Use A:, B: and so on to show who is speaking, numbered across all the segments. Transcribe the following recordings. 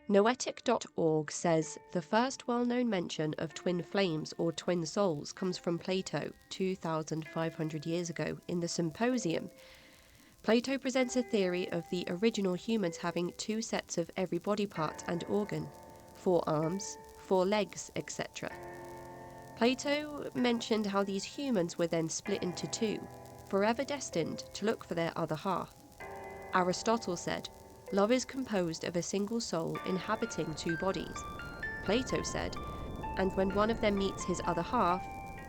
A: Noetic.org says the first well-known mention of twin flames or twin souls comes from Plato 2,500 years ago in the Symposium. Plato presents a theory of the original humans having two sets of every body part and organ, 4 arms, 4 legs, etc. Plato mentioned how these humans were then split into two, forever destined to look for their other half. Aristotle said, love is composed of a single soul inhabiting 2 bodies. Plato said, and when one of them meets his other half,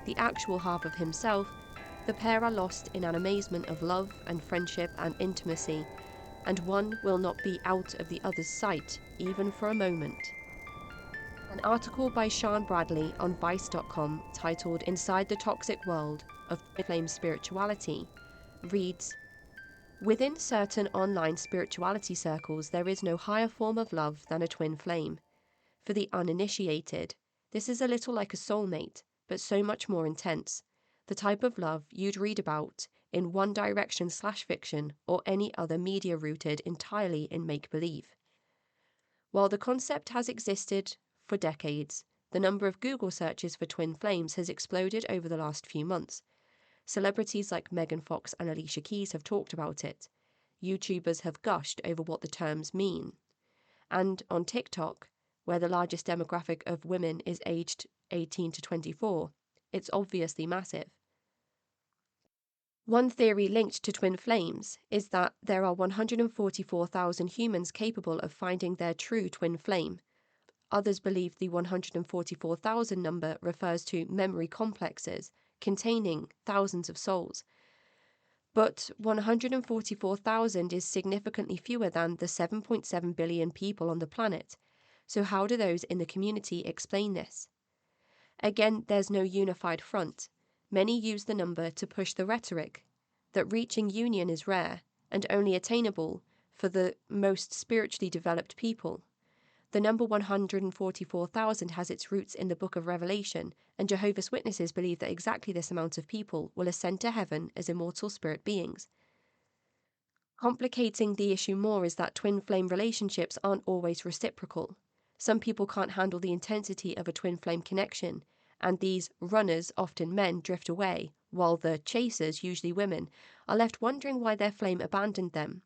A: the actual half of himself, the pair are lost in an amazement of love and friendship and intimacy, and one will not be out of the other's sight, even for a moment. An article by Sean Bradley on Vice.com titled Inside the Toxic World of Twin Flame Spirituality reads, within certain online spirituality circles, there is no higher form of love than a twin flame. For the uninitiated, this is a little like a soulmate, but so much more intense. The type of love you'd read about in One Direction / fiction or any other media rooted entirely in make-believe. While the concept has existed for decades, the number of Google searches for twin flames has exploded over the last few months. Celebrities like Megan Fox and Alicia Keys have talked about it. YouTubers have gushed over what the terms mean. And on TikTok, where the largest demographic of women is aged 18 to 24, it's obviously massive. One theory linked to twin flames is that there are 144,000 humans capable of finding their true twin flame. Others believe the 144,000 number refers to memory complexes containing thousands of souls. But 144,000 is significantly fewer than the 7.7 billion people on the planet. So how do those in the community explain this? Again, there's no unified front. Many use the number to push the rhetoric that reaching union is rare and only attainable for the most spiritually developed people. The number 144,000 has its roots in the Book of Revelation, and Jehovah's Witnesses believe that exactly this amount of people will ascend to heaven as immortal spirit beings. Complicating the issue more is that twin flame relationships aren't always reciprocal. Some people can't handle the intensity of a twin flame connection, and these runners, often men, drift away, while the chasers, usually women, are left wondering why their flame abandoned them.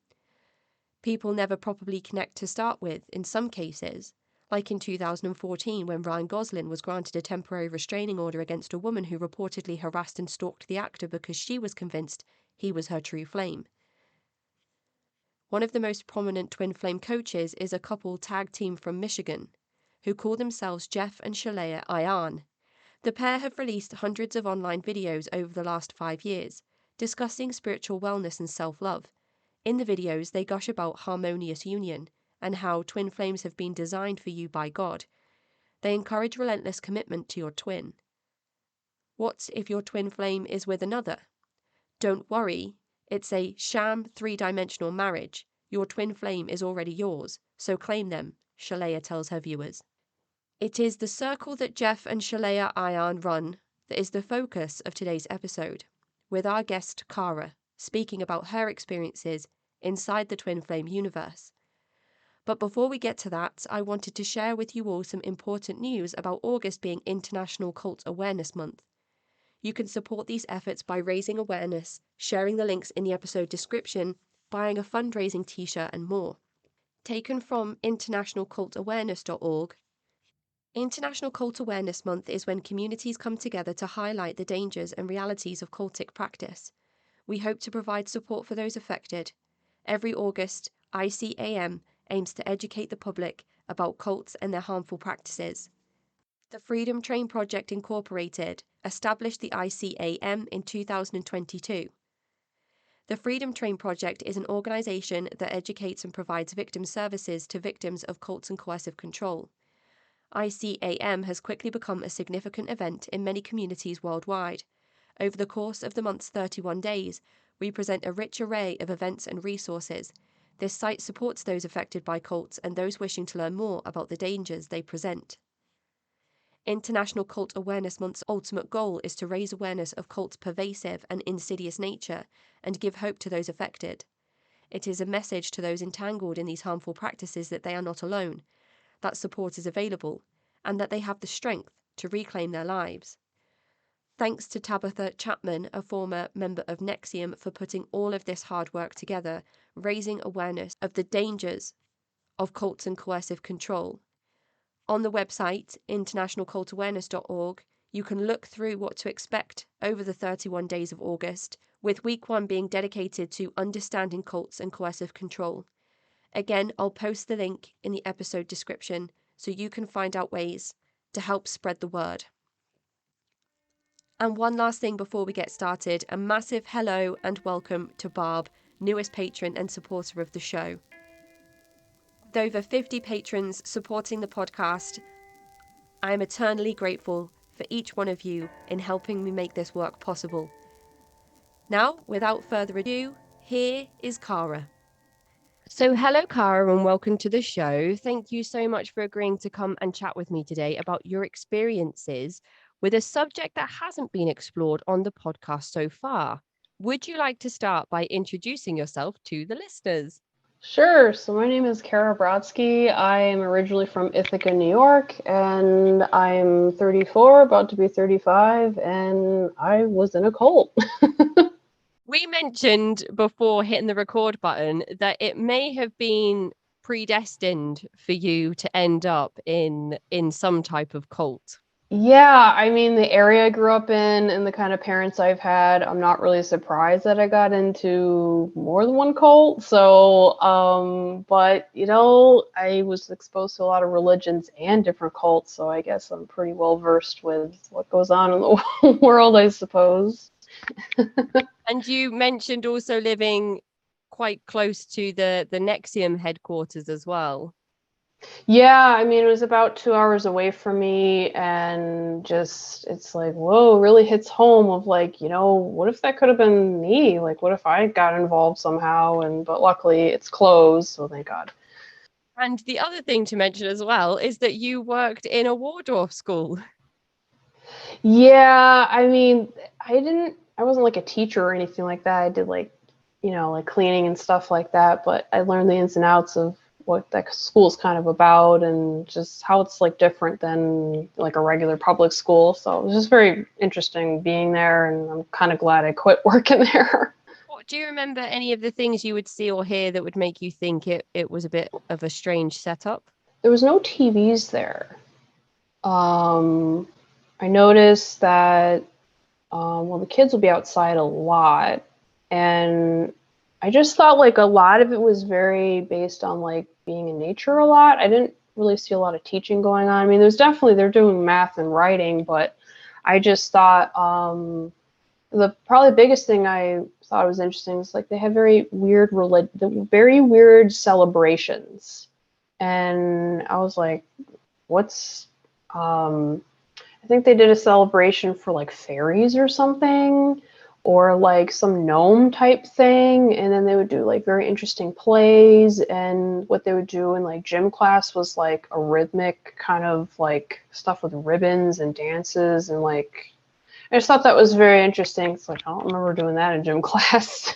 A: People never properly connect to start with, in some cases, like in 2014 when Ryan Gosling was granted a temporary restraining order against a woman who reportedly harassed and stalked the actor because she was convinced he was her true flame. One of the most prominent twin flame coaches is a couple tag team from Michigan, who call themselves Jeff and Shalea Ayan. The pair have released hundreds of online videos over the last 5 years, discussing spiritual wellness and self-love. In the videos, they gush about harmonious union and how twin flames have been designed for you by God. They encourage relentless commitment to your twin. What if your twin flame is with another? Don't worry, it's a sham 3-dimensional marriage. Your twin flame is already yours, so claim them, Shalea tells her viewers. It is the circle that Jeff and Shalea Ayan run that is the focus of today's episode, with our guest Cara speaking about her experiences inside the twin flame universe. But before we get to that, I wanted to share with you all some important news about August being International Cult Awareness Month. You can support these efforts by raising awareness, sharing the links in the episode description, buying a fundraising t-shirt and more. Taken from internationalcultawareness.org, International Cult Awareness Month is when communities come together to highlight the dangers and realities of cultic practice. We hope to provide support for those affected. Every August, ICAM aims to educate the public about cults and their harmful practices. The Freedom Train Project Incorporated established the ICAM in 2022. The Freedom Train Project is an organization that educates and provides victim services to victims of cults and coercive control. ICAM has quickly become a significant event in many communities worldwide. Over the course of the month's 31 days, we present a rich array of events and resources. This site supports those affected by cults and those wishing to learn more about the dangers they present. International Cult Awareness Month's ultimate goal is to raise awareness of cults' pervasive and insidious nature and give hope to those affected. It is a message to those entangled in these harmful practices that they are not alone. that support is available and that they have the strength to reclaim their lives. Thanks to Tabitha Chapman, a former member of NXIVM, for putting all of this hard work together, raising awareness of the dangers of cults and coercive control. On the website, internationalcultawareness.org, you can look through what to expect over the 31 days of August, with week 1 being dedicated to understanding cults and coercive control. Again, I'll post the link in the episode description so you can find out ways to help spread the word. And one last thing before we get started, a massive hello and welcome to Barb, newest patron and supporter of the show. With over 50 patrons supporting the podcast, I am eternally grateful for each one of you in helping me make this work possible. Now, without further ado, here is Cara. So hello, Cara, and welcome to the show. Thank you so much for agreeing to come and chat with me today about your experiences with a subject that hasn't been explored on the podcast so far. Would you like to start by introducing yourself to the listeners?
B: Sure. So my name is Kara Brodsky. I am originally from Ithaca, New York, and I'm 34, about to be 35, and I was in a cult.
A: We mentioned before hitting the record button that it may have been predestined for you to end up in some type of cult.
B: Yeah, I mean, the area I grew up in and the kind of parents I've had, I'm not really surprised that I got into more than one cult. So, but I was exposed to a lot of religions and different cults, so I guess I'm pretty well versed with what goes on in the world, I suppose.
A: And you mentioned also living quite close to the NXIVM headquarters as well.
B: Yeah, I mean, it was about 2 hours away from me, and just it's like, whoa, really hits home of like, what if that could have been me? Like, what if I got involved somehow? But luckily it's closed, so thank God.
A: And the other thing to mention as well is that you worked in a Waldorf school.
B: Yeah, I mean, I wasn't like a teacher or anything like that. I did like, like cleaning and stuff like that, but I learned the ins and outs of what that school's kind of about and just how it's like different than like a regular public school. So it was just very interesting being there, and I'm kind of glad I quit working there.
A: What, do you remember any of the things you would see or hear that would make you think it was a bit of a strange setup?
B: There was no TVs there. Um, I noticed that well, the kids would be outside a lot, and I just thought like a lot of it was very based on like being in nature a lot. I didn't really see a lot of teaching going on. I mean, they're doing math and writing, but I just thought the probably biggest thing I thought was interesting is like they have very weird celebrations, and I was like, what's I think they did a celebration for like fairies or something, or like some gnome type thing. And then they would do like very interesting plays. And what they would do in like gym class was like a rhythmic kind of like stuff with ribbons and dances. And like, I just thought that was very interesting. It's like, I don't remember doing that in gym class.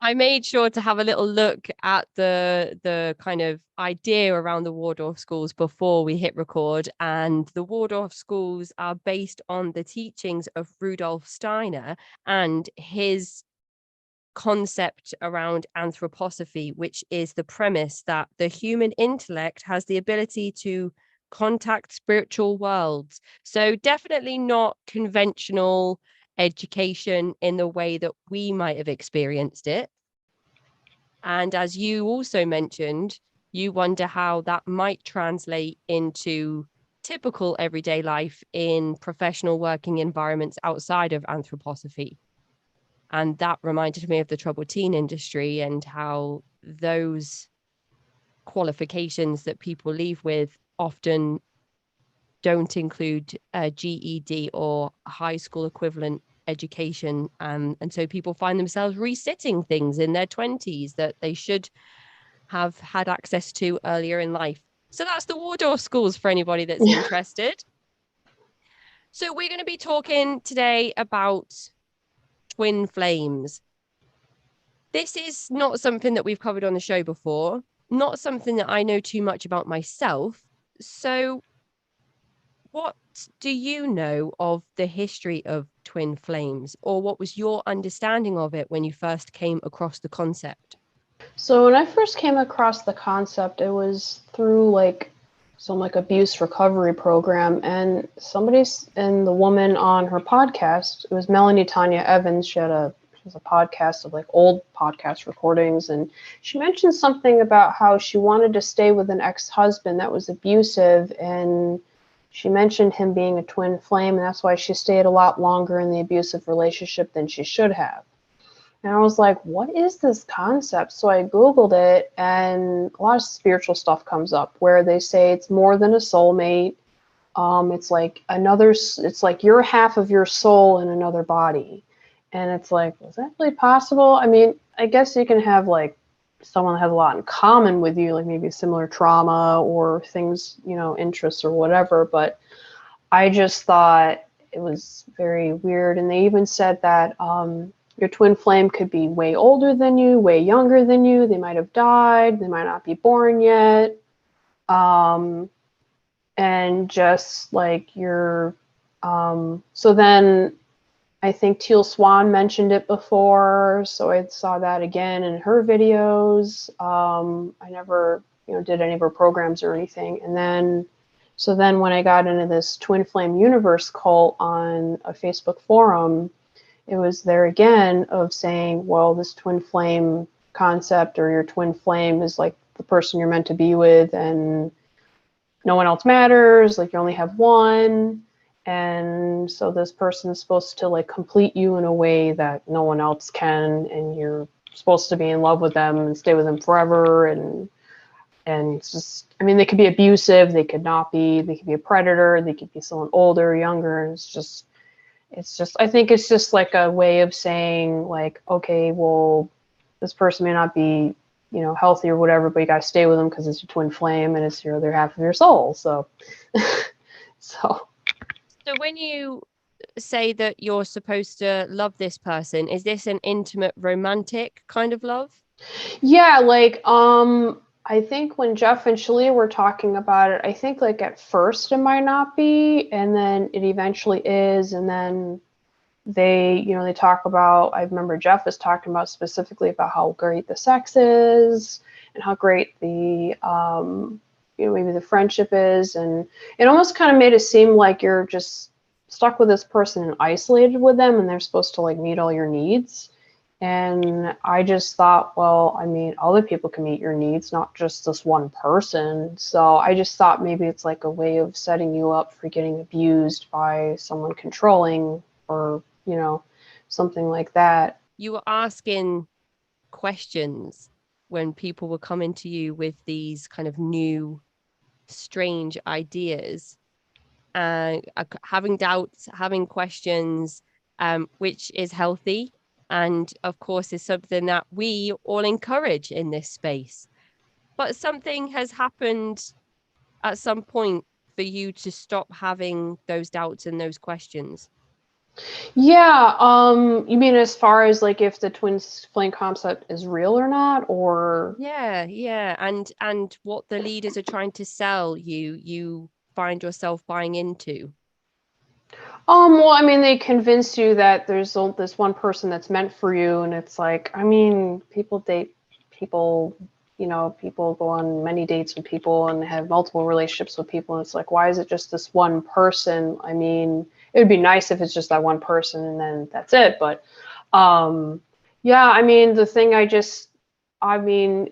A: I made sure to have a little look at the kind of idea around the Waldorf schools before we hit record, and the Waldorf schools are based on the teachings of Rudolf Steiner and his concept around anthroposophy, which is the premise that the human intellect has the ability to contact spiritual worlds. So definitely not conventional education in the way that we might have experienced it. And as you also mentioned, you wonder how that might translate into typical everyday life in professional working environments outside of anthroposophy. And that reminded me of the troubled teen industry and how those qualifications that people leave with often don't include a GED or high school equivalent education. And so people find themselves resitting things in their 20s that they should have had access to earlier in life. So that's the Waldorf schools for anybody that's interested. So we're going to be talking today about twin flames. This is not something that we've covered on the show before. not something that I know too much about myself. So, what do you know of the history of twin flames, or what was your understanding of it when you first came across the concept?
B: So when I first came across the concept, it was through like some like abuse recovery program, and and the woman on her podcast, it was Melanie Tanya Evans. She has a podcast of like old podcast recordings, and she mentioned something about how she wanted to stay with an ex-husband that was abusive, and she mentioned him being a twin flame, and that's why she stayed a lot longer in the abusive relationship than she should have. And I was like, what is this concept? So I Googled it, and a lot of spiritual stuff comes up where they say it's more than a soulmate. It's like you're half of your soul in another body. And it's like, is that really possible? I mean, I guess you can have like someone that has a lot in common with you, like maybe similar trauma or things, interests or whatever. But I just thought it was very weird. And they even said that your twin flame could be way older than you, way younger than you. They might have died. They might not be born yet. And just like so then I think Teal Swan mentioned it before. So I saw that again in her videos. I never, did any of her programs or anything. So then when I got into this Twin Flame Universe cult on a Facebook forum, it was there again of saying, well, this twin flame concept or your twin flame is like the person you're meant to be with and no one else matters, like you only have one. And so this person is supposed to like complete you in a way that no one else can, and you're supposed to be in love with them and stay with them forever. And it's just, I mean, they could be abusive, they could not be, they could be a predator, they could be someone older, younger, and I think it's just like a way of saying like, okay, well, this person may not be, healthy or whatever, but you got to stay with them because it's your twin flame and it's your other half of your soul. So, so.
A: So when you say that you're supposed to love this person, is this an intimate, romantic kind of love?
B: Yeah, like, I think when Jeff and Shalia were talking about it, I think like at first it might not be, and then it eventually is, and then they talk about, I remember Jeff was talking about specifically about how great the sex is and how great the, maybe the friendship is. And it almost kind of made it seem like you're just stuck with this person and isolated with them and they're supposed to like meet all your needs. And I just thought, well, I mean, other people can meet your needs, not just this one person. So I just thought maybe it's like a way of setting you up for getting abused by someone controlling or, something like that.
A: You were asking questions when people were coming to you with these kind of new, strange ideas, and having doubts, having questions, which is healthy. And of course, is something that we all encourage in this space. But something has happened at some point for you to stop having those doubts and those questions.
B: Yeah, you mean as far as like if the twin flame concept is real or not, or
A: Yeah. And what the leaders are trying to sell you, you find yourself buying into.
B: well, I mean, they convince you that there's this one person that's meant for you, and it's like, I mean, people date people, people go on many dates with people and have multiple relationships with people, and it's like, why is it just this one person? I mean, it would be nice if it's just that one person and then that's it, but yeah, I mean, I mean,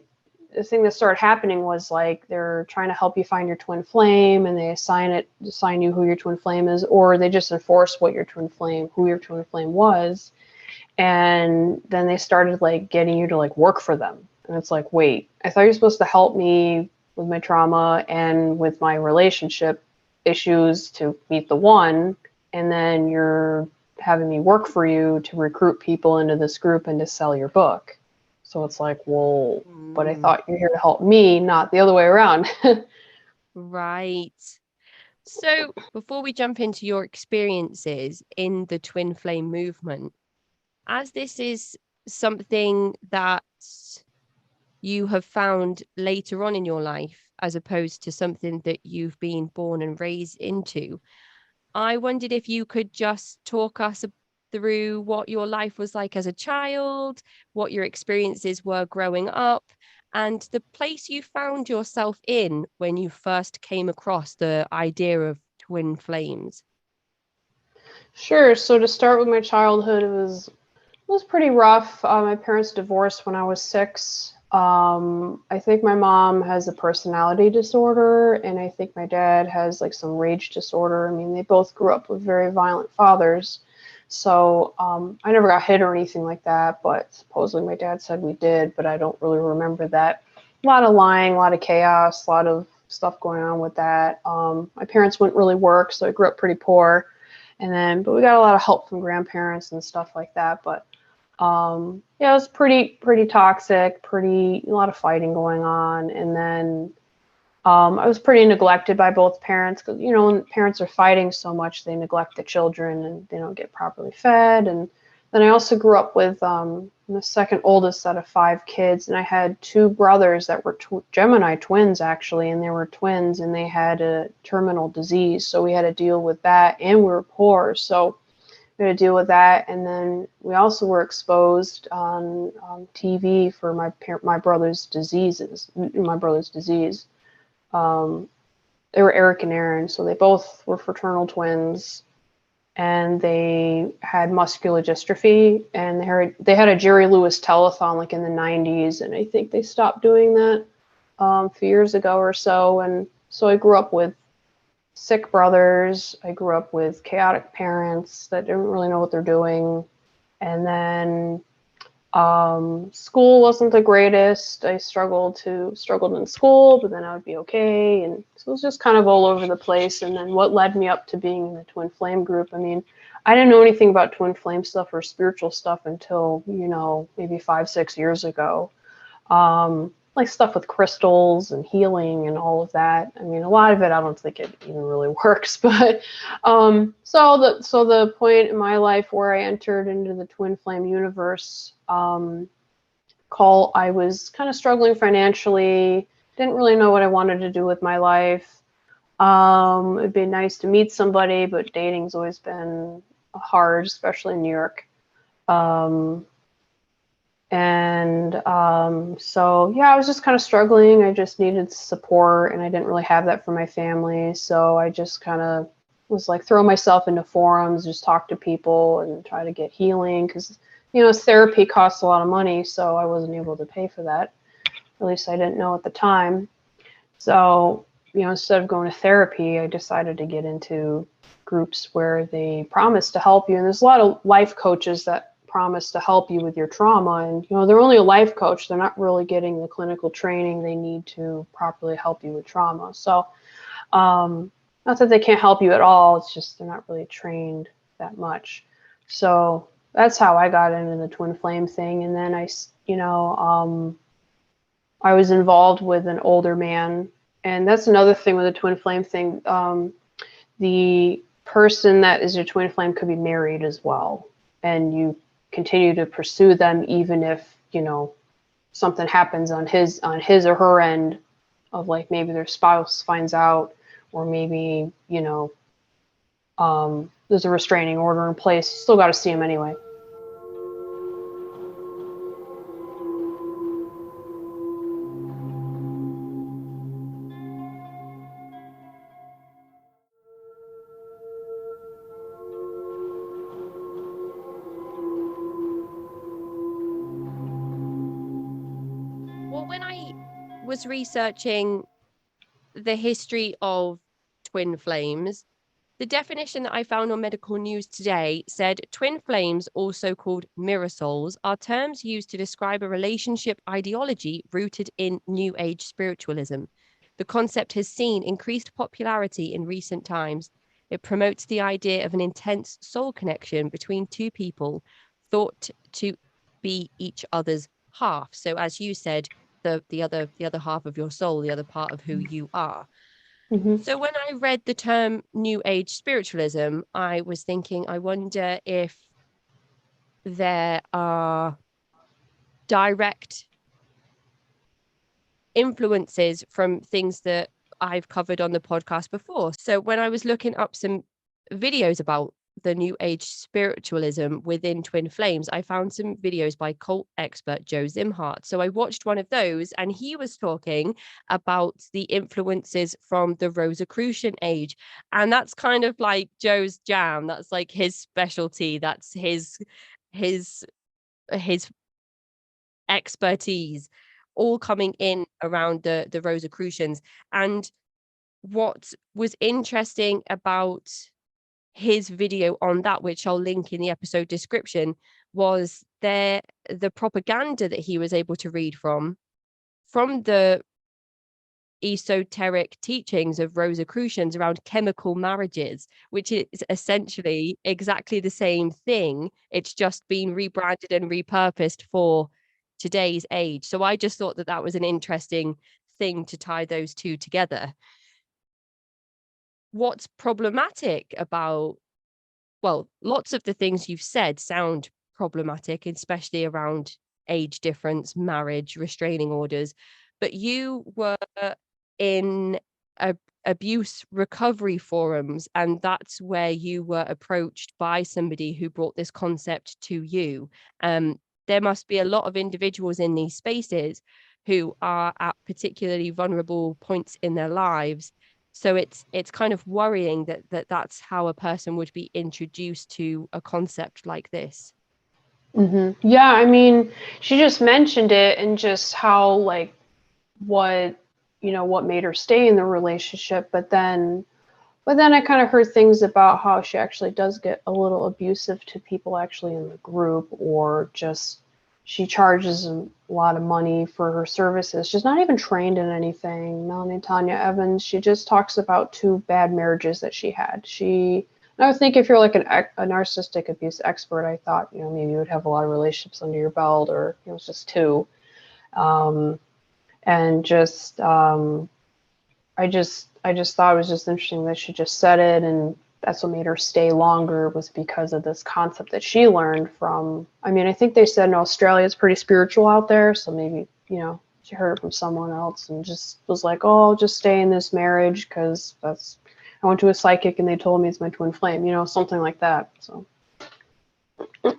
B: the thing that started happening was like they're trying to help you find your twin flame, and they assign you who your twin flame is, or they just enforce who your twin flame was. And then they started like getting you to like work for them. And it's like, wait, I thought you were supposed to help me with my trauma and with my relationship issues to meet the one, and then you're having me work for you to recruit people into this group and to sell your book. So it's like, well, but I thought you're here to help me, not the other way around.
A: Right. So before we jump into your experiences in the twin flame movement, as this is something that you have found later on in your life, as opposed to something that you've been born and raised into. I wondered if you could just talk us through what your life was like as a child, what your experiences were growing up, and the place you found yourself in when you first came across the idea of twin flames.
B: Sure. So to start with my childhood, it was pretty rough. My parents divorced when I was 6. I think my mom has a personality disorder, and I think my dad has like some rage disorder. I mean, they both grew up with very violent fathers. So I never got hit or anything like that, but supposedly my dad said we did, but I don't really remember that. A lot of lying, a lot of chaos, a lot of stuff going on with that. My parents wouldn't really work, so I grew up pretty poor. But we got a lot of help from grandparents and stuff like that. But yeah, it was pretty toxic, a lot of fighting going on. And then I was pretty neglected by both parents because, when parents are fighting so much, they neglect the children and they don't get properly fed. And then I also grew up with the second oldest out of 5 kids, and I had 2 brothers that were Gemini twins, actually, and they were twins, and they had a terminal disease. So we had to deal with that, and we were poor. So we had to deal with that, and then we also were exposed on TV for my brother's diseases. My brother's disease. Um, they were Eric and Aaron, so they both were fraternal twins, and they had muscular dystrophy, and they had a Jerry Lewis telethon like in the 90s, and I think they stopped doing that a few years ago or so. And so I grew up with sick brothers. I grew up with chaotic parents that didn't really know what they're doing. And then school wasn't the greatest. I struggled in school, but then I would be okay. And so it was just kind of all over the place. And then what led me up to being in the Twin Flame group? I mean, I didn't know anything about Twin Flame stuff or spiritual stuff until, maybe 5, 6 years ago. Like stuff with crystals and healing and all of that. I mean, a lot of it, I don't think it even really works. But so the point in my life where I entered into the Twin Flame universe, I was kind of struggling financially, didn't really know what I wanted to do with my life. It'd be nice to meet somebody, but dating's always been hard, especially in New York. So yeah, I was just kind of struggling. I just needed support, and I didn't really have that for my family. So I just kind of was like throw myself into forums, just talk to people and try to get healing, because therapy costs a lot of money, so I wasn't able to pay for that. At least I didn't know at the time. So instead of going to therapy, I decided to get into groups where they promise to help you. And there's a lot of life coaches that promise to help you with your trauma, and they're only a life coach. They're not really getting the clinical training they need to properly help you with trauma. So not that they can't help you at all, it's just they're not really trained that much. So that's how I got into the Twin Flame thing. And then I was involved with an older man, and that's another thing with the Twin Flame thing. The person that is your Twin Flame could be married as well, and you continue to pursue them even if something happens on his or her end, of like maybe their spouse finds out, or maybe there's a restraining order in place. You still got to see him anyway.
A: Well, when I was researching the history of twin flames, the definition that I found on Medical News Today said twin flames, also called mirror souls, are terms used to describe a relationship ideology rooted in New Age spiritualism. The concept has seen increased popularity in recent times. It promotes the idea of an intense soul connection between 2 people thought to be each other's half. So as you said, the other half of your soul, the other part of who you are.
B: Mm-hmm.
A: So when I read the term New Age spiritualism, I was thinking, I wonder if there are direct influences from things that I've covered on the podcast before. So when I was looking up some videos about the new age spiritualism within twin flames, I found some videos by cult expert Joe Zimhart. So I watched one of those, and he was talking about the influences from the Rosicrucian age, and that's kind of like Joe's jam. That's like his specialty. That's his expertise, all coming in around the Rosicrucians. And what was interesting about his video on that, which I'll link in the episode description, was the propaganda that he was able to read from the esoteric teachings of Rosicrucians around chemical marriages, which is essentially exactly the same thing. It's just been rebranded and repurposed for today's age. So I just thought that that was an interesting thing to tie those two together. What's problematic about, well, lots of the things you've said sound problematic, especially around age difference, marriage, restraining orders. But you were in abuse recovery forums, and that's where you were approached by somebody who brought this concept to you. There must be a lot of individuals in these spaces who are at particularly vulnerable points in their lives. So it's kind of worrying that that's how a person would be introduced to a concept like this.
B: Yeah, I mean, she just mentioned it and just how like what what made her stay in the relationship, but then I kind of heard things about how she actually does get a little abusive to people actually in the group, or just she charges a lot of money for her services. She's not even trained in anything. Melanie Tanya Evans, she just talks about 2 bad marriages that she had. And I would think if you're like a narcissistic abuse expert, I thought, maybe you would have a lot of relationships under your belt, or it was just 2. And just I just thought it was just interesting that she just said it, and that's what made her stay longer, was because of this concept that she learned from. I mean, I think they said in Australia it's pretty spiritual out there, so maybe she heard it from someone else and just was like, oh, I'll just stay in this marriage because that's. I went to a psychic and they told me it's my twin flame, something like that. So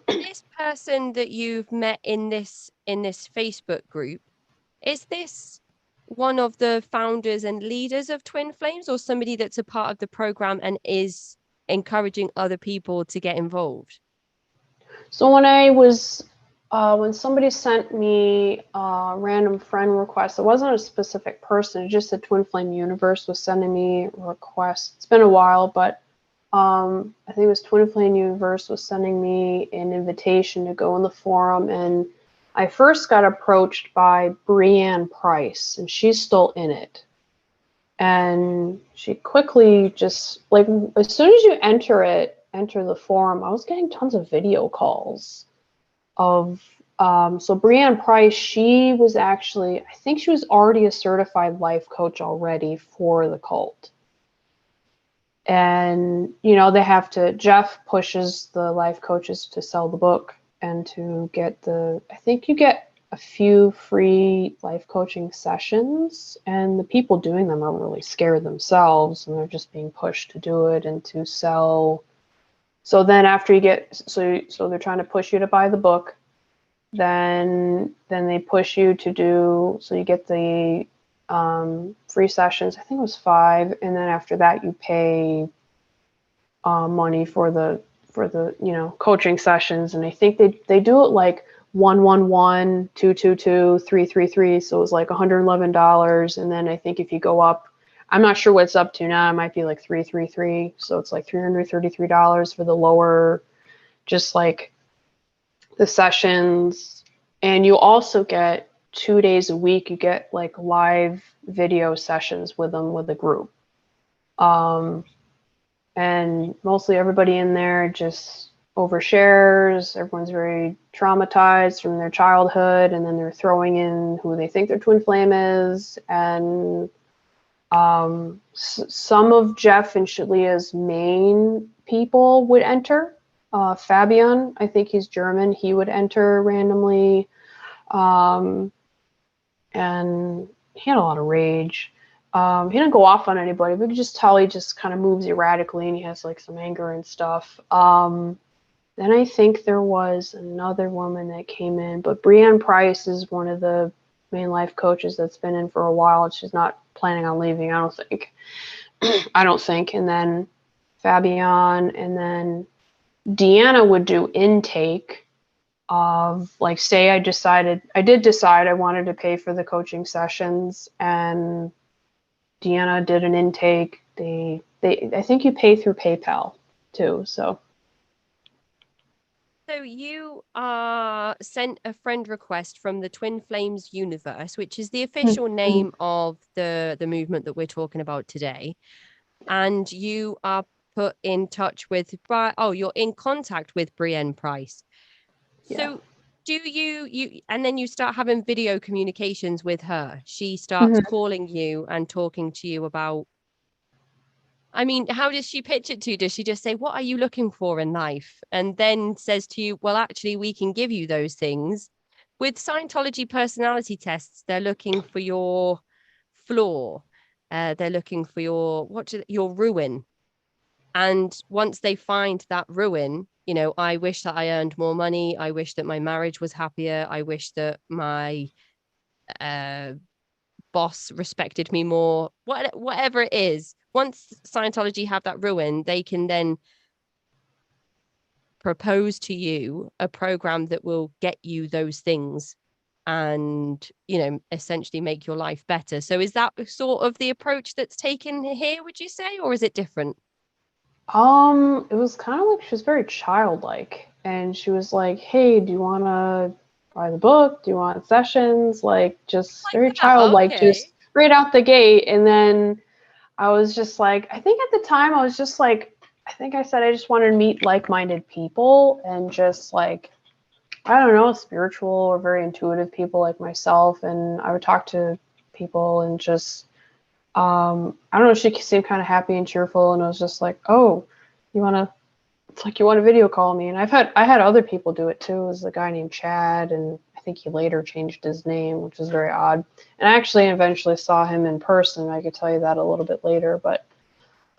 A: This person that you've met in this Facebook group, is this one of the founders and leaders of Twin Flames, or somebody that's a part of the program and is encouraging other people to get involved?
B: So when somebody sent me a random friend request, it wasn't a specific person, just the Twin Flame Universe was sending me requests. It's been a while, but I think it was Twin Flame Universe was sending me an invitation to go in the forum, and I first got approached by Brianne Price, and she's still in it. And she quickly just, like, as soon as you enter the forum, I was getting tons of video calls of, so Brianne Price, she was actually, I think she was already a certified life coach already for the cult. And, Jeff pushes the life coaches to sell the book and to get I think you get a few free life coaching sessions, and the people doing them are really scared themselves, and they're just being pushed to do it and to sell. So then after so they're trying to push you to buy the book, then they push you to do, so you get the free sessions. I think it was 5, and then after that you pay money for the coaching sessions, and I think they do it like 111, 222, 333, so it was like $111, and then I think if you go up, I'm not sure what it's up to now, it might be like 333, so it's like $333 for the lower, just like the sessions. And you also get 2 days a week, you get like live video sessions with them, with a group. And mostly everybody in there just overshares. Everyone's very traumatized from their childhood, and then they're throwing in who they think their twin flame is. And some of Jeff and Shalia's main people would enter. Fabian, I think he's German, he would enter randomly. And he had a lot of rage. He didn't go off on anybody, but you could just tell he just kind of moves erratically and he has like some anger and stuff. Then I think there was another woman that came in, but Brienne Price is one of the main life coaches that's been in for a while. She's not planning on leaving, I don't think. I don't think. And then Fabian, and then Deanna would do intake of, like, say I did decide I wanted to pay for the coaching sessions, and Deanna did an intake. I think you pay through PayPal too, so.
A: So you are sent a friend request from the Twin Flames universe, which is the official
B: Mhm.
A: name of the movement that we're talking about today. And you are put in touch with, you're in contact with Brienne Price.
B: Yeah.
A: So do and then you start having video communications with her. She starts
B: Mhm.
A: calling you and talking to you about, I mean, how does she pitch it to you? Does she just say, what are you looking for in life? And then says to you, well, actually, we can give you those things. With Scientology personality tests, they're looking for your flaw. They're looking for your ruin. And once they find that ruin, I wish that I earned more money. I wish that my marriage was happier. I wish that my uh, boss respected me more. Whatever it is, once Scientology have that ruin, they can then propose to you a program that will get you those things and essentially make your life better. So is that sort of the approach that's taken here, would you say, or is it different?
B: It was kind of like she was very childlike, and she was like, "Hey, do you want to buy the book? Do you want sessions?" Like, just
A: Like
B: very
A: that.
B: childlike,
A: Okay.
B: just right out the gate. And then I was just like, I think at the time I was just like, I think I said I just wanted to meet like-minded people and just like, I don't know, spiritual or very intuitive people like myself. And I would talk to people and just, I don't know, she seemed kind of happy and cheerful, and I was just like, oh, you want to, it's like, you want to video call me. And I had other people do it too. It was a guy named Chad, and I think he later changed his name, which is very odd. And I actually eventually saw him in person. I could tell you that a little bit later, but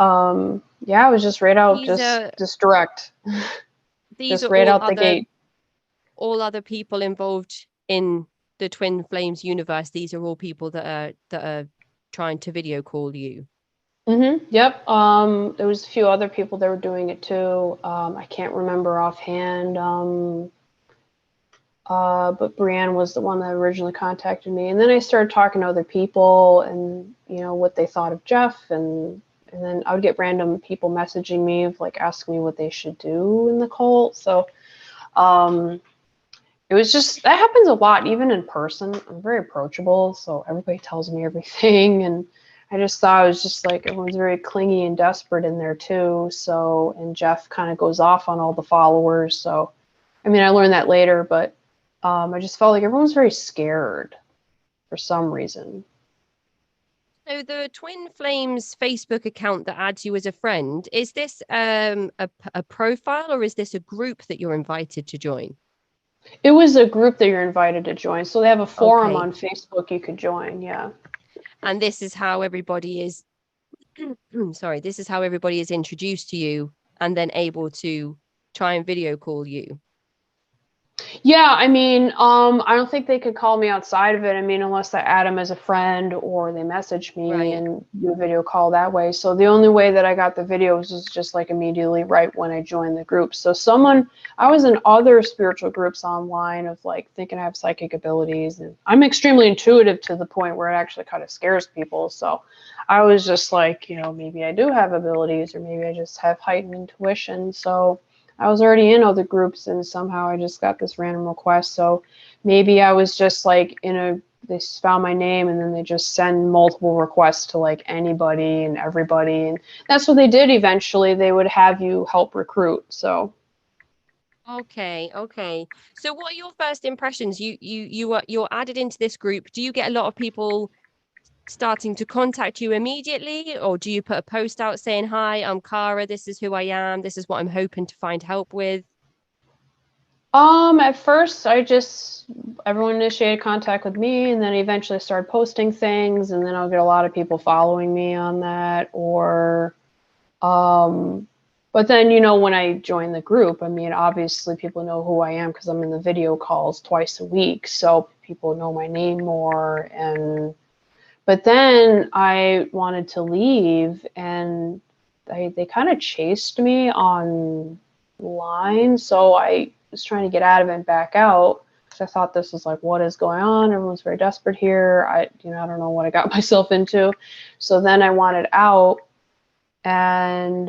B: yeah, it was just right out,
A: These are
B: just direct,
A: these
B: just
A: are
B: right out the gate.
A: all other people involved in the Twin Flames universe. These are all people that are trying to video call you.
B: Yep. There was a few other people that were doing it too. I can't remember offhand. But Brienne was the one that originally contacted me, and then I started talking to other people, and what they thought of Jeff, and then I would get random people messaging me, like asking me what they should do in the cult. So um, it was just, that happens a lot, even in person. I'm very approachable, so everybody tells me everything, and I just thought it was just like everyone's very clingy and desperate in there too. So, and Jeff kind of goes off on all the followers. So, I mean, I learned that later, but I just felt like everyone's very scared for some reason.
A: So the Twin Flames Facebook account that adds you as a friend, is this a profile, or is this a group that you're invited to join?
B: It was a group that you're invited to join. So they have a forum
A: Okay.
B: on Facebook you could join. Yeah.
A: And this is how everybody is sorry, this is how everybody is introduced to you and then able to try and video call you.
B: Yeah, I mean, I don't think they could call me outside of it. I mean, unless I add them as a friend or they message me
A: Right.
B: and do a video call that way. So the only way that I got the videos was just like immediately right when I joined the group. So I was in other spiritual groups online of like thinking I have psychic abilities, and I'm extremely intuitive to the point where it actually kind of scares people. So I was just like, maybe I do have abilities, or maybe I just have heightened intuition. So I was already in other groups, and somehow I just got this random request. So maybe I was just like they found my name, and then they just send multiple requests to like anybody and everybody. And that's what they did eventually. They would have you help recruit. So
A: Okay, okay. So what are your first impressions? You're added into this group. Do you get a lot of people starting to contact you immediately, or do you put a post out saying, "Hi, I'm Cara, this is who I am, this is what I'm hoping to find help with"?
B: At first everyone initiated contact with me, and then eventually started posting things, and then I'll get a lot of people following me on that, or but then, when I join the group, I mean, obviously people know who I am because I'm in the video calls twice a week, so people know my name more. But then I wanted to leave, and they kind of chased me online, so I was trying to get out of it and back out because I thought this was like, what is going on? Everyone's very desperate here. I don't know what I got myself into. So then I wanted out. And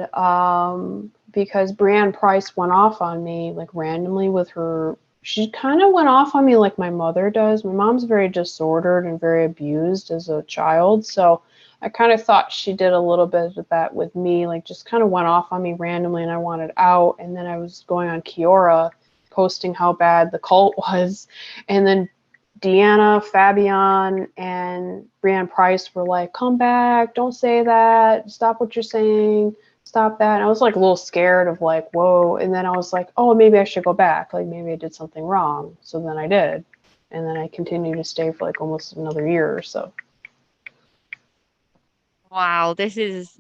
B: because Brianne Price went off on me like randomly with her, she kind of went off on me like my mother does. My mom's very disordered and very abused as a child, so I kind of thought she did a little bit of that with me, like just kind of went off on me randomly, and I wanted out. And then I was going on Kiora posting how bad the cult was, and then Deanna, Fabian, and Brianne Price were like, come back, don't say that, stop what you're saying, stop that. And I was like a little scared of like, whoa. And then I was like, oh, maybe I should go back. Like maybe I did something wrong. So then I did. And then I continued to stay for like almost another year or so.
A: Wow, this is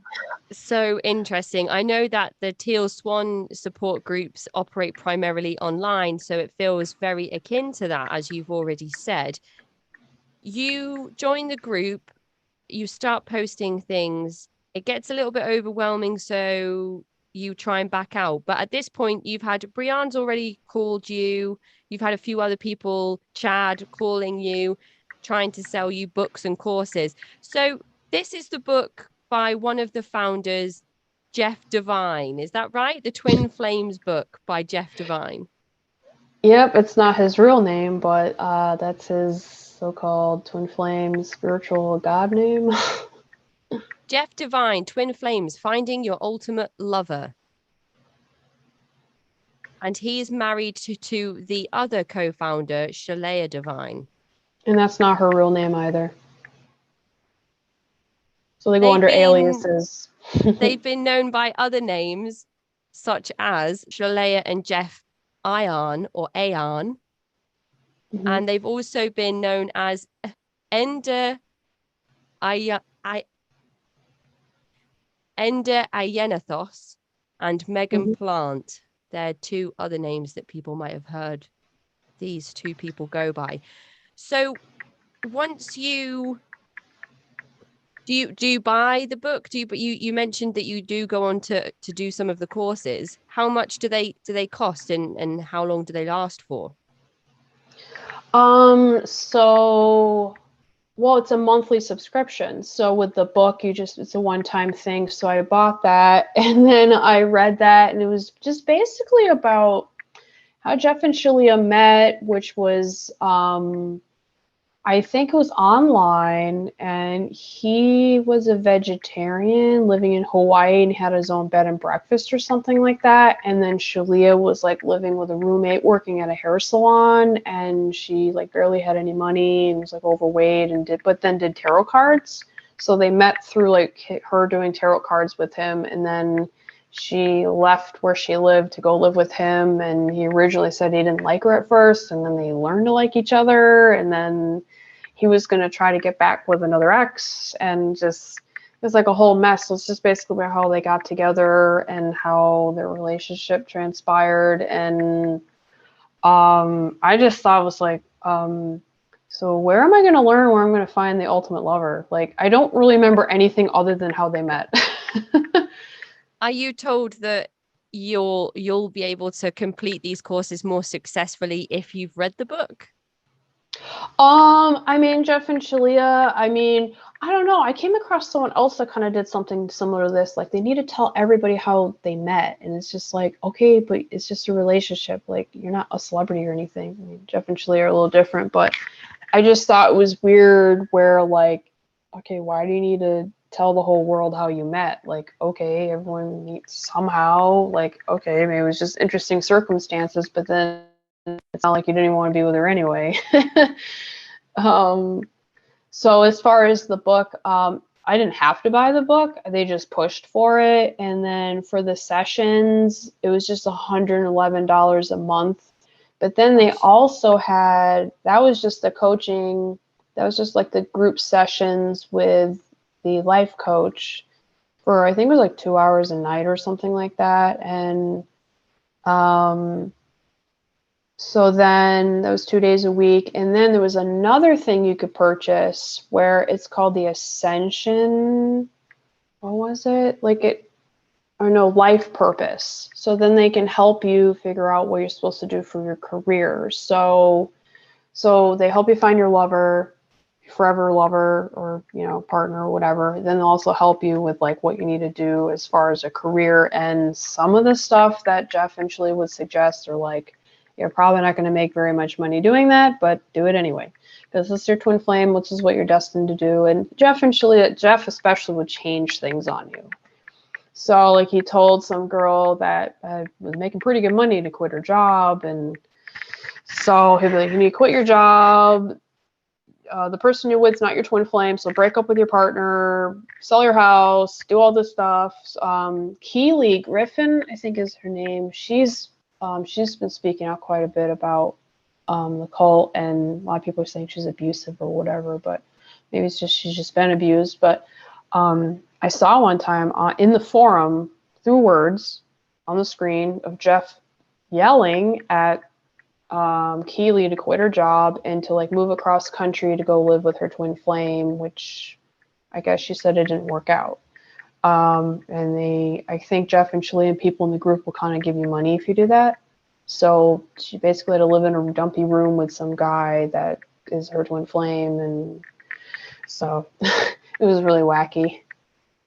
A: so interesting. I know that the Teal Swan support groups operate primarily online, so it feels very akin to that, as you've already said. You join the group, you start posting things, it gets a little bit overwhelming, so you try and back out. But at this point, you've had Brianne's already called you, you've had a few other people, Chad calling you, trying to sell you books and courses. So this is the book by one of the founders, Jeff Devine. Is that right? The Twin Flames book by Jeff Devine.
B: Yep, it's not his real name, but that's his so-called Twin Flame spiritual god name.
A: Jeff Devine, Twin Flames, Finding Your Ultimate Lover. And he is married to the other co-founder, Shalea Devine.
B: And that's not her real name either. So they go
A: They've
B: under
A: been
B: aliases.
A: they've been known by other names, such as Shalea and Jeff Ion or Aon.
B: Mm-hmm.
A: And they've also been known as Ender I, Ender Ayenathos and Megan
B: Mm-hmm.
A: Plant. They're two other names that people might have heard these two people go by. So once you do you buy the book? But you mentioned that you do go on to do some of the courses. How much do they cost, and how long do they last for?
B: So, well, it's a monthly subscription. So with the book, it's a one-time thing. So I bought that and then I read that, and it was just basically about how Jeff and Shalia met, which was I think it was online, and he was a vegetarian living in Hawaii and had his own bed and breakfast or something like that. And then Shalia was like living with a roommate working at a hair salon, and she like barely had any money and was like overweight and did tarot cards. So they met through like her doing tarot cards with him, and then she left where she lived to go live with him. And he originally said he didn't like her at first, and then they learned to like each other, and then he was going to try to get back with another ex, and just it was like a whole mess. So it's just basically about how they got together and how their relationship transpired. And I just thought it was like, so where am I going to learn where I'm going to find the ultimate lover? Like, I don't really remember anything other than how they met.
A: Are you told that you'll be able to complete these courses more successfully if you've read the book?
B: I mean, Jeff and Shalia, I mean, I don't know. I came across someone else that kind of did something similar to this. Like, they need to tell everybody how they met. And it's just like, okay, but it's just a relationship. Like, you're not a celebrity or anything. I mean, Jeff and Shalia are a little different, but I just thought it was weird where, like, okay, why do you need to tell the whole world how you met? Like, okay, everyone meets somehow. Like, okay, maybe it was just interesting circumstances, but then it's not like you didn't even want to be with her anyway. um, so as far as the book, I didn't have to buy the book. They just pushed for it. And then for the sessions, it was just $111 a month. But then they also had, that was just the coaching, that was just like the group sessions with the life coach for, I think it was like 2 hours a night or something like that. And so then that was 2 days a week. And then there was another thing you could purchase where it's called the Ascension. What was it? Like it, or no, life purpose. So then they can help you figure out what you're supposed to do for your career. So they help you find your lover, forever lover, or, you know, partner or whatever. Then they'll also help you with like what you need to do as far as a career. And some of the stuff that Jeff and Shelley would suggest are like, you're probably not going to make very much money doing that, but do it anyway. Because this is your twin flame, which is what you're destined to do. And Jeff and Shelley, Jeff especially would change things on you. So like he told some girl that was making pretty good money to quit her job. And so he'd be like, you need to quit your job. The person you're with is not your twin flame, so break up with your partner, sell your house, do all this stuff. Keely Griffin, I think is her name. She's been speaking out quite a bit about the cult, and a lot of people are saying she's abusive or whatever, but maybe it's just she's just been abused. But I saw one time in the forum through words on the screen of Jeff yelling at Keely to quit her job and to like move across country to go live with her twin flame, which I guess she said it didn't work out. And I think Jeff and Shelley and people in the group will kind of give you money if you do that. So she basically had to live in a dumpy room with some guy that is her twin flame, and so it was really wacky.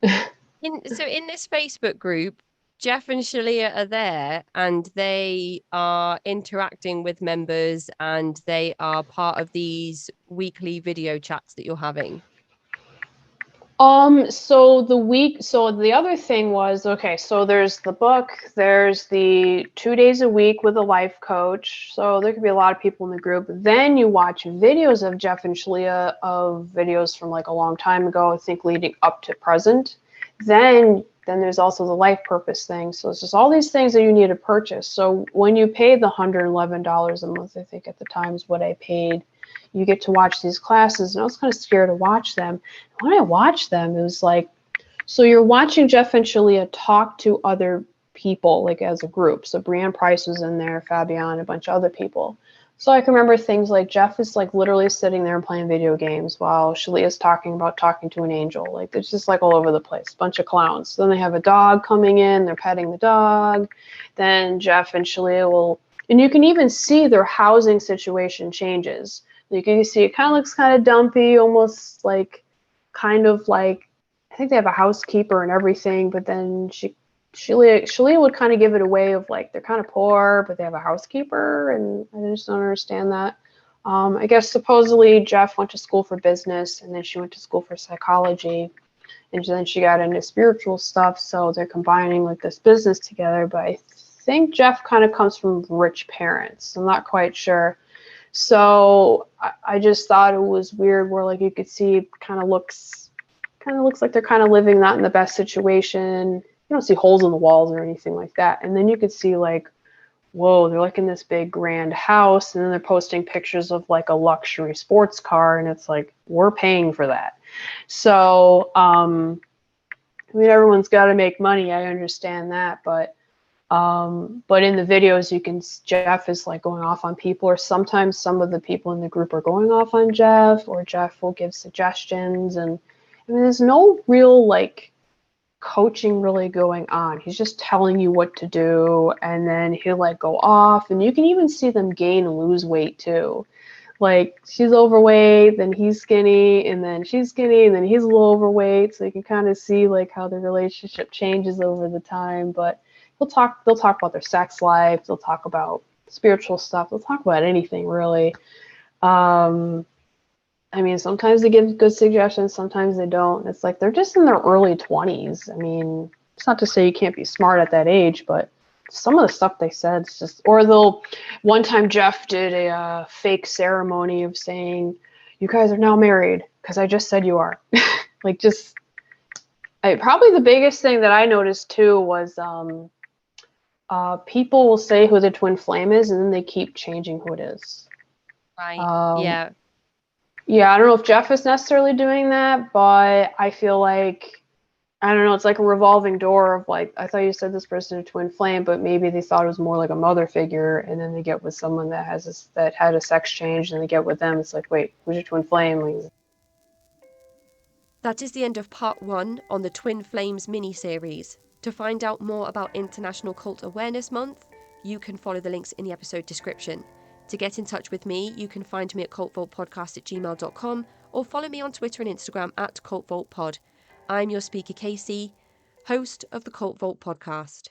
A: In this Facebook group, Jeff and Shalia are there and they are interacting with members and they are part of these weekly video chats that you're having.
B: So the other thing was, okay, so there's the book, there's the 2 days a week with a life coach. So there could be a lot of people in the group. Then you watch videos of Jeff and Shalia of videos from like a long time ago, I think leading up to present. Then there's also the life purpose thing. So it's just all these things that you need to purchase. So when you pay the $111 a month, I think at the time is what I paid, you get to watch these classes. And I was kind of scared to watch them. When I watched them, it was like, so you're watching Jeff and Shalia talk to other people, like as a group. So Brianne Price was in there, Fabian, a bunch of other people. So I can remember things like Jeff is like literally sitting there and playing video games while Shalia's talking about talking to an angel. Like it's just like all over the place, bunch of clowns. So then they have a dog coming in, they're petting the dog. Then Jeff and Shalia will, and you can even see their housing situation changes. You can see it kind of looks kind of dumpy, almost like kind of like, I think they have a housekeeper and everything, but then Shalia would kind of give it away of like they're kind of poor, but they have a housekeeper, and I just don't understand that. I guess supposedly Jeff went to school for business, and then she went to school for psychology, and then she got into spiritual stuff, so they're combining like this business together. But I think Jeff kind of comes from rich parents. I'm not quite sure. So I just thought it was weird where like you could see it kind of looks like they're kind of living not in the best situation. You don't see holes in the walls or anything like that. And then you could see like, whoa, they're like in this big grand house, and then they're posting pictures of like a luxury sports car, and it's like, we're paying for that. So I mean, everyone's got to make money, I understand that, but in the videos you can, Jeff is like going off on people, or sometimes some of the people in the group are going off on Jeff, or Jeff will give suggestions. And I mean, there's no real like coaching really going on. He's just telling you what to do, and then he'll like go off, and you can even see them gain and lose weight too. Like she's overweight, then he's skinny, and then she's skinny, and then he's a little overweight. So you can kind of see like how the relationship changes over the time. But they'll talk about their sex life, they'll talk about spiritual stuff, they'll talk about anything really. I mean, sometimes they give good suggestions, sometimes they don't. It's like they're just in their early 20s. I mean, it's not to say you can't be smart at that age, but some of the stuff they said is just, or one time Jeff did a fake ceremony of saying, you guys are now married because I just said you are. Like probably the biggest thing that I noticed too was people will say who the twin flame is, and then they keep changing who it is.
A: Right.
B: Um,
A: Yeah.
B: yeah, I don't know if Jeff is necessarily doing that, but I feel like, I don't know, it's like a revolving door of like, I thought you said this person a twin flame, but maybe they thought it was more like a mother figure, and then they get with someone that that had a sex change, and they get with them. It's like, wait, who's your twin flame? Like,
A: That is the end of part 1 on the Twin Flames mini-series. To find out more about International Cult Awareness Month, you can follow the links in the episode description. To get in touch with me, you can find me at cultvaultpodcast@gmail.com or follow me on Twitter and Instagram at cultvaultpod. I'm your speaker Casey, host of the Cult Vault podcast.